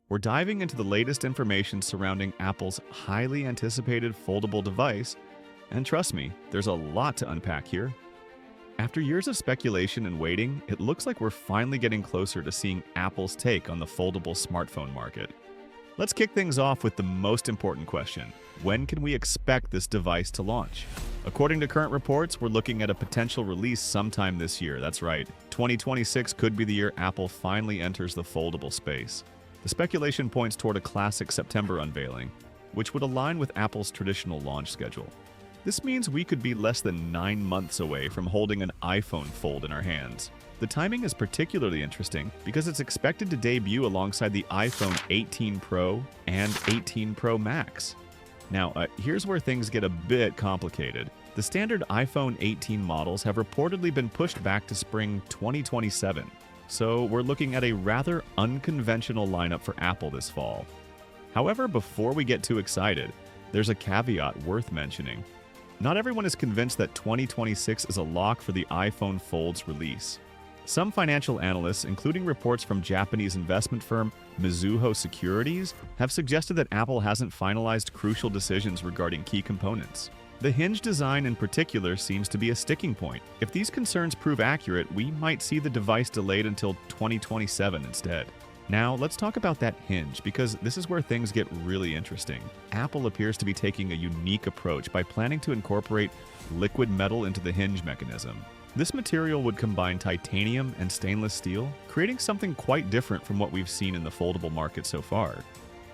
We're diving into the latest information surrounding Apple's highly anticipated foldable device, and trust me, there's a lot to unpack here. After years of speculation and waiting, it looks like we're finally getting closer to seeing Apple's take on the foldable smartphone market. Let's kick things off with the most important question. When can we expect this device to launch? According to current reports, we're looking at a potential release sometime this year. That's right, 2026 could be the year Apple finally enters the foldable space. The speculation points toward a classic September unveiling, which would align with Apple's traditional launch schedule. This means we could be less than 9 months away from holding an iPhone Fold in our hands. The timing is particularly interesting because it's expected to debut alongside the iPhone 18 Pro and 18 Pro Max. Now, here's where things get a bit complicated. The standard iPhone 18 models have reportedly been pushed back to spring 2027, so we're looking at a rather unconventional lineup for Apple this fall. However, before we get too excited, there's a caveat worth mentioning. Not everyone is convinced that 2026 is a lock for the iPhone Fold's release. Some financial analysts, including reports from Japanese investment firm Mizuho Securities, have suggested that Apple hasn't finalized crucial decisions regarding key components. The hinge design in particular seems to be a sticking point. If these concerns prove accurate, we might see the device delayed until 2027 instead. Now, let's talk about that hinge, because this is where things get really interesting. Apple appears to be taking a unique approach by planning to incorporate liquid metal into the hinge mechanism. This material would combine titanium and stainless steel, creating something quite different from what we've seen in the foldable market so far.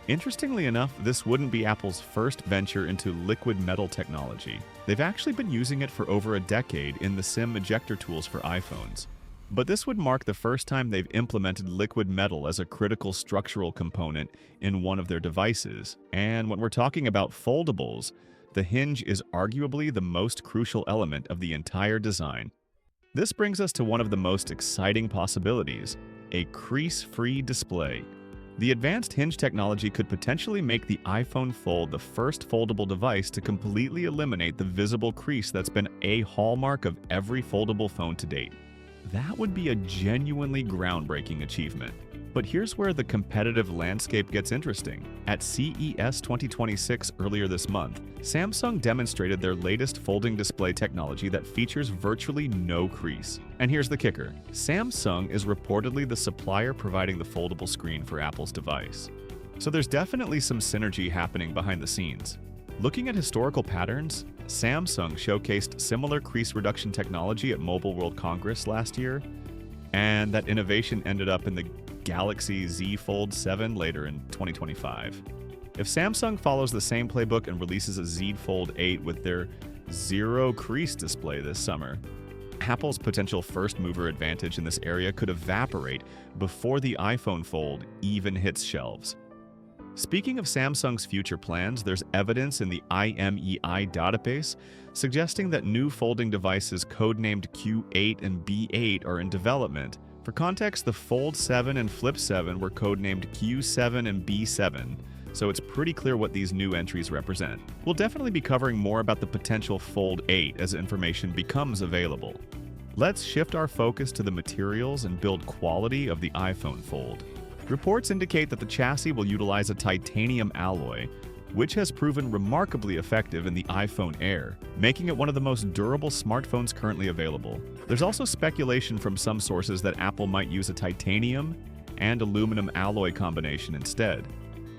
Interestingly enough, this wouldn't be Apple's first venture into liquid metal technology. They've actually been using it for over a decade in the SIM ejector tools for iPhones. But this would mark the first time they've implemented liquid metal as a critical structural component in one of their devices. And when we're talking about foldables, the hinge is arguably the most crucial element of the entire design. This brings us to one of the most exciting possibilities, a crease-free display. The advanced hinge technology could potentially make the iPhone Fold the first foldable device to completely eliminate the visible crease that's been a hallmark of every foldable phone to date. That would be a genuinely groundbreaking achievement. But here's where the competitive landscape gets interesting. At CES 2026 earlier this month, Samsung demonstrated their latest folding display technology that features virtually no crease. And here's the kicker. Samsung is reportedly the supplier providing the foldable screen for Apple's device. So there's definitely some synergy happening behind the scenes. Looking at historical patterns, Samsung showcased similar crease reduction technology at Mobile World Congress last year, and that innovation ended up in the Galaxy Z Fold 7 later in 2025. If Samsung follows the same playbook and releases a Z Fold 8 with their zero crease display this summer, Apple's potential first-mover advantage in this area could evaporate before the iPhone Fold even hits shelves. Speaking of Samsung's future plans, there's evidence in the IMEI database suggesting that new folding devices codenamed Q8 and B8 are in development. For context, the Fold 7 and Flip 7 were codenamed Q7 and B7, so it's pretty clear what these new entries represent. We'll definitely be covering more about the potential Fold 8 as information becomes available. Let's shift our focus to the materials and build quality of the iPhone Fold. Reports indicate that the chassis will utilize a titanium alloy, which has proven remarkably effective in the iPhone Air, making it one of the most durable smartphones currently available. There's also speculation from some sources that Apple might use a titanium and aluminum alloy combination instead.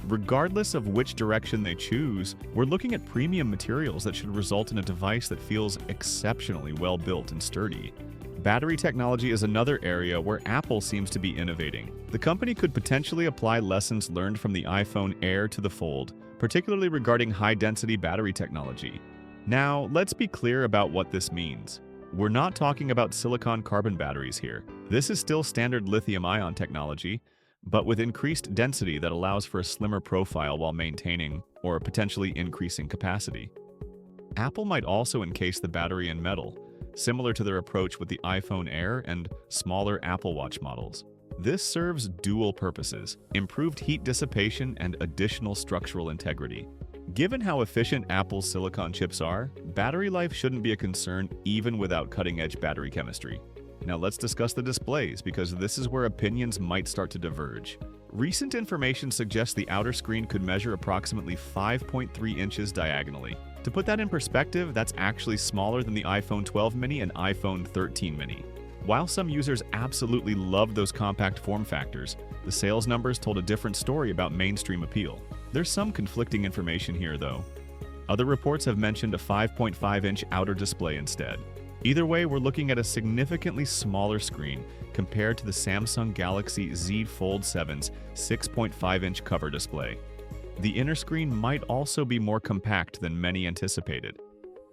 Regardless of which direction they choose, we're looking at premium materials that should result in a device that feels exceptionally well built and sturdy. Battery technology is another area where Apple seems to be innovating. The company could potentially apply lessons learned from the iPhone Air to the Fold, particularly regarding high-density battery technology. Now, let's be clear about what this means. We're not talking about silicon-carbon batteries here. This is still standard lithium-ion technology, but with increased density that allows for a slimmer profile while maintaining or potentially increasing capacity. Apple might also encase the battery in metal, similar to their approach with the iPhone Air and smaller Apple Watch models. This serves dual purposes: improved heat dissipation and additional structural integrity. Given how efficient Apple's silicon chips are, battery life shouldn't be a concern even without cutting-edge battery chemistry. Now let's discuss the displays, because this is where opinions might start to diverge. Recent information suggests the outer screen could measure approximately 5.3 inches diagonally. To put that in perspective, that's actually smaller than the iPhone 12 mini and iPhone 13 mini. While some users absolutely loved those compact form factors, the sales numbers told a different story about mainstream appeal. There's some conflicting information here, though. Other reports have mentioned a 5.5-inch outer display instead. Either way, we're looking at a significantly smaller screen compared to the Samsung Galaxy Z Fold 7's 6.5-inch cover display. The inner screen might also be more compact than many anticipated.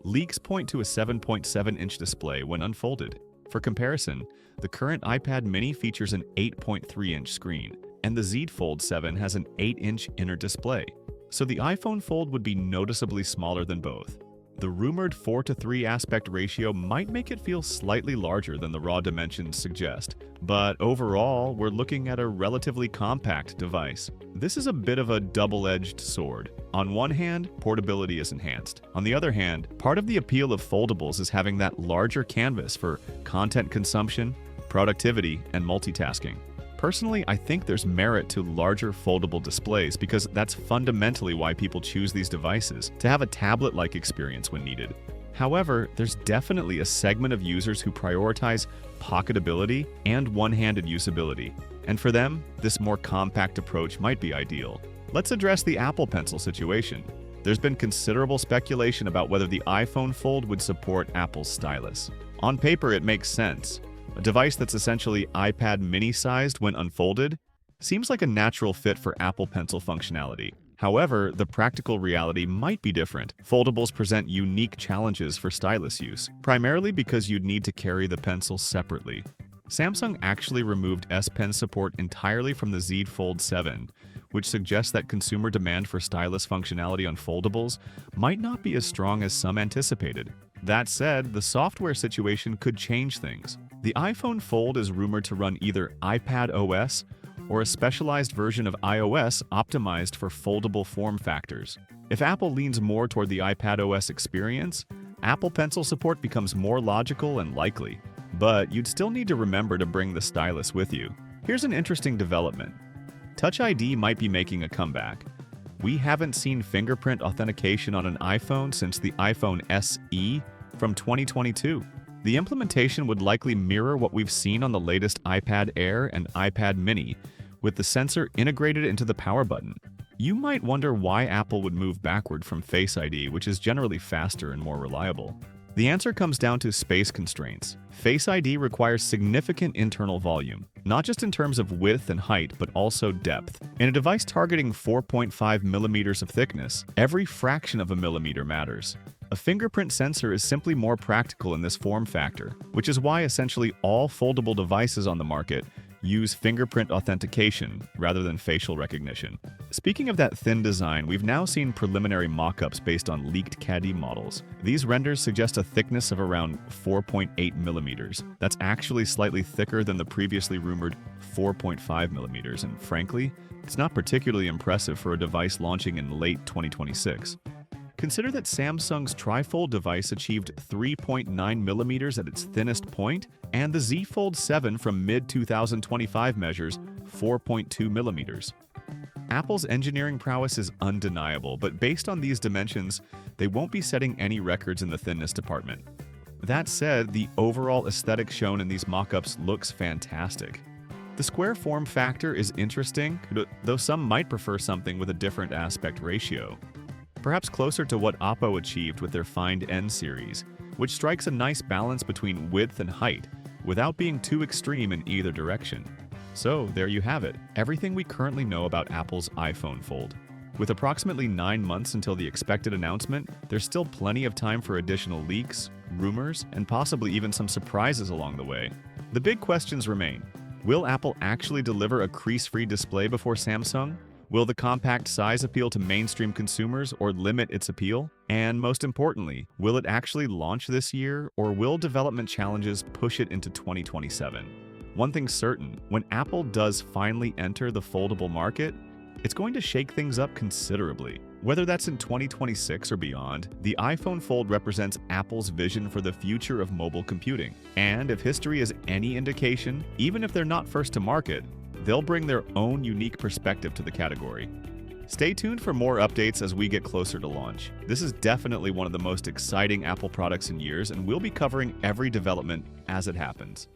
Leaks point to a 7.7-inch display when unfolded. For comparison, the current iPad mini features an 8.3-inch screen, and the Z Fold 7 has an 8-inch inner display. So the iPhone Fold would be noticeably smaller than both. The rumored 4:3 aspect ratio might make it feel slightly larger than the raw dimensions suggest, but overall, we're looking at a relatively compact device. This is a bit of a double-edged sword. On one hand, portability is enhanced. On the other hand, part of the appeal of foldables is having that larger canvas for content consumption, productivity, and multitasking. Personally, I think there's merit to larger foldable displays because that's fundamentally why people choose these devices, to have a tablet-like experience when needed. However, there's definitely a segment of users who prioritize pocketability and one-handed usability, and for them, this more compact approach might be ideal. Let's address the Apple Pencil situation. There's been considerable speculation about whether the iPhone Fold would support Apple's stylus. On paper, it makes sense. A device that's essentially iPad mini-sized when unfolded seems like a natural fit for Apple Pencil functionality. However, the practical reality might be different. Foldables present unique challenges for stylus use, primarily because you'd need to carry the pencil separately. Samsung actually removed S Pen support entirely from the Z Fold 7, which suggests that consumer demand for stylus functionality on foldables might not be as strong as some anticipated. That said, the software situation could change things. The iPhone Fold is rumored to run either iPad OS or a specialized version of iOS optimized for foldable form factors. If Apple leans more toward the iPad OS experience, Apple Pencil support becomes more logical and likely. But you'd still need to remember to bring the stylus with you. Here's an interesting development. Touch ID might be making a comeback. We haven't seen fingerprint authentication on an iPhone since the iPhone SE from 2022. The implementation would likely mirror what we've seen on the latest iPad Air and iPad mini, with the sensor integrated into the power button. You might wonder why Apple would move backward from Face ID, which is generally faster and more reliable. The answer comes down to space constraints. Face ID requires significant internal volume, not just in terms of width and height, but also depth. In a device targeting 4.5 millimeters of thickness, every fraction of a millimeter matters. A fingerprint sensor is simply more practical in this form factor, which is why essentially all foldable devices on the market use fingerprint authentication rather than facial recognition. Speaking of that thin design, we've now seen preliminary mock-ups based on leaked CAD models. These renders suggest a thickness of around 4.8 millimeters. That's actually slightly thicker than the previously rumored 4.5 millimeters, and frankly, it's not particularly impressive for a device launching in late 2026. Consider that Samsung's Trifold device achieved 3.9 millimeters at its thinnest point, and the Z Fold 7 from mid-2025 measures 4.2 millimeters. Apple's engineering prowess is undeniable, but based on these dimensions, they won't be setting any records in the thinness department. That said, the overall aesthetic shown in these mock-ups looks fantastic. The square form factor is interesting, though some might prefer something with a different aspect ratio. Perhaps closer to what Oppo achieved with their Find N series, which strikes a nice balance between width and height, without being too extreme in either direction. So there you have it, everything we currently know about Apple's iPhone Fold. With approximately 9 months until the expected announcement, there's still plenty of time for additional leaks, rumors, and possibly even some surprises along the way. The big questions remain. Will Apple actually deliver a crease-free display before Samsung? Will the compact size appeal to mainstream consumers or limit its appeal? And most importantly, will it actually launch this year, or will development challenges push it into 2027? One thing's certain, when Apple does finally enter the foldable market, it's going to shake things up considerably. Whether that's in 2026 or beyond, the iPhone Fold represents Apple's vision for the future of mobile computing. And if history is any indication, even if they're not first to market, they'll bring their own unique perspective to the category. Stay tuned for more updates as we get closer to launch. This is definitely one of the most exciting Apple products in years, and we'll be covering every development as it happens.